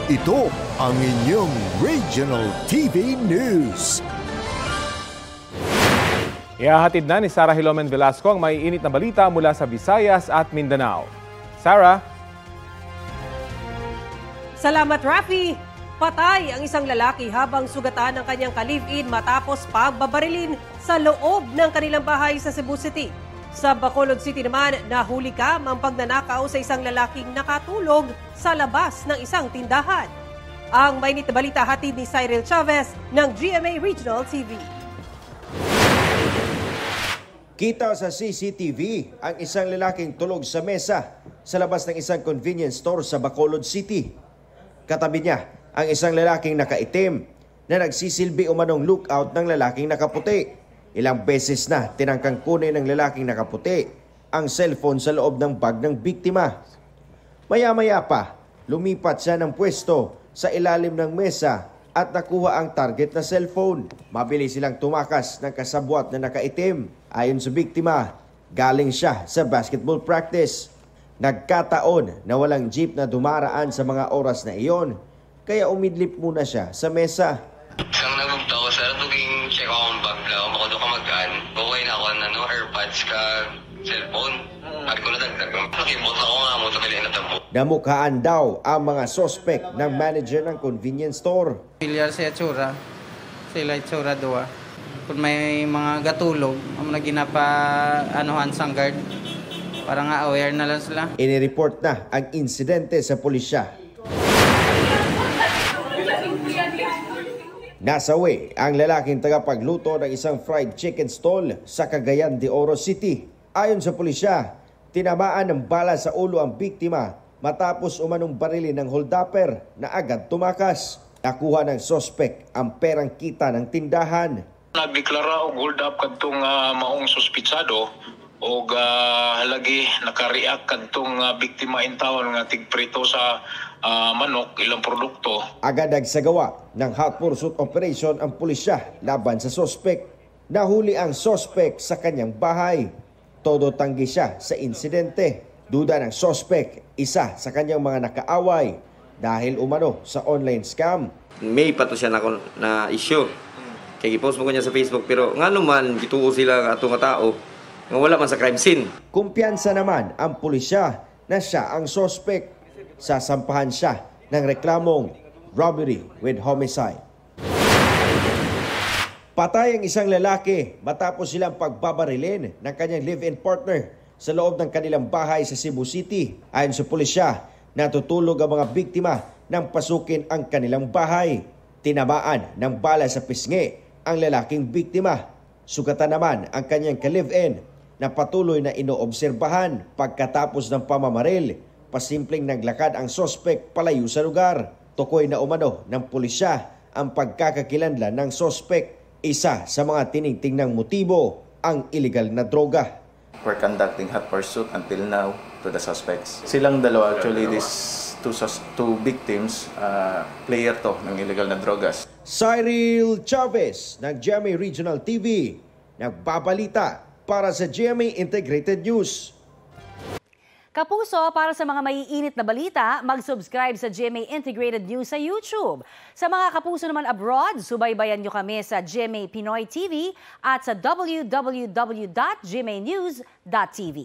Ito ang inyong Regional TV News. Ihahatid na ni Sarah Hilomen Velasco ang may init na balita mula sa Visayas at Mindanao. Sarah? Salamat, Rafi! Patay ang isang lalaki habang sugatan ng kanyang ka-live-in matapos pagbabarilin sa loob ng kanilang bahay sa Cebu City. Sa Bacolod City naman, nahuli ka ang pagnanakaw sa isang lalaking nakatulog sa labas ng isang tindahan. Ang mainit na balita hatid ni Cyril Chavez ng GMA Regional TV. Kita sa CCTV ang isang lalaking tulog sa mesa sa labas ng isang convenience store sa Bacolod City. Katabi niya ang isang lalaking nakaitim na nagsisilbi umanong lookout ng lalaking nakaputi. Ilang beses na tinangkang kunin ng lalaking nakaputi ang cellphone sa loob ng bag ng biktima. Maya-maya pa, lumipat siya ng pwesto sa ilalim ng mesa at nakuha ang target na cellphone. Mabilis silang tumakas ng kasabwat na nakaitim. Ayon sa biktima, galing siya sa basketball practice. Nagkataon na walang jeep na dumaraan sa mga oras na iyon, kaya umidlip muna siya sa mesa. Isang nagugta ko, sir, tuging check ako ang bag lang. Makado ka mag-an. Okay na ako, airpods ka, cellphone. Sabi ko na dagdag. Nakimot ako nga mo, tabili na tabo. Namukhaan daw ang mga sospek ng manager ng convenience store. Pilyar sa itsura, sila itsura doa. Kung may mga gatulog, ang mga ginapa anuhan sang guard, para nga aware na lang sila. Inireport na ang insidente sa pulisya. Nasawi ang lalaking tagapagluto ng isang fried chicken stall sa Cagayan de Oro City. Ayon sa pulisya, tinamaan ng bala sa ulo ang biktima matapos umanong barilin ng holdapper na agad tumakas. Nakuha ng sospek ang perang kita ng tindahan. Nagdeklara og hold up kadtong maong suspitsado og halagi nakareact kadtong biktima in town nga tigprito sa manok ilang produkto. Agad nagsagawa ng hot pursuit operation ang pulisya laban sa sospek. Nahuli ang sospek sa kanyang bahay. Todo tanggi siya sa insidente. Duda ng sospek, isa sa kanyang mga nakaaway dahil umano sa online scam. May pa to siya na issue. Kaya gipost mo ko niya sa Facebook pero nga naman gituo sila ato nga tao nga wala man sa crime scene. Kumpiyansa naman ang pulisya na siya ang sospek. Sasampahan siya ng reklamong robbery with homicide. Patay ang isang lalaki matapos silang pagbabarilin ng kanyang live-in partner sa loob ng kanilang bahay sa Cebu City. Ayon sa pulisya, natutulog ang mga biktima nang pasukin ang kanilang bahay. Tinamaan ng bala sa pisngi ang lalaking biktima. Sugatan naman ang kanyang ka-live-in na patuloy na inoobserbahan pagkatapos ng pamamaril. Pasimpleng naglakad ang sospek palayo sa lugar. Tukoy na umano ng pulisya ang pagkakakilanlan ng sospek. Isa sa mga tinitingnang motibo ang illegal na droga. We're conducting hot pursuit until now to the suspects. Silang dalawa, actually these two victims, player to ng illegal na drogas. Cyril Chavez ng GMA Regional TV, nagbabalita para sa GMA Integrated News. Kapuso, para sa mga maiinit na balita, mag-subscribe sa GMA Integrated News sa YouTube. Sa mga kapuso naman abroad, subaybayan nyo kami sa GMA Pinoy TV at sa www.gmanews.tv.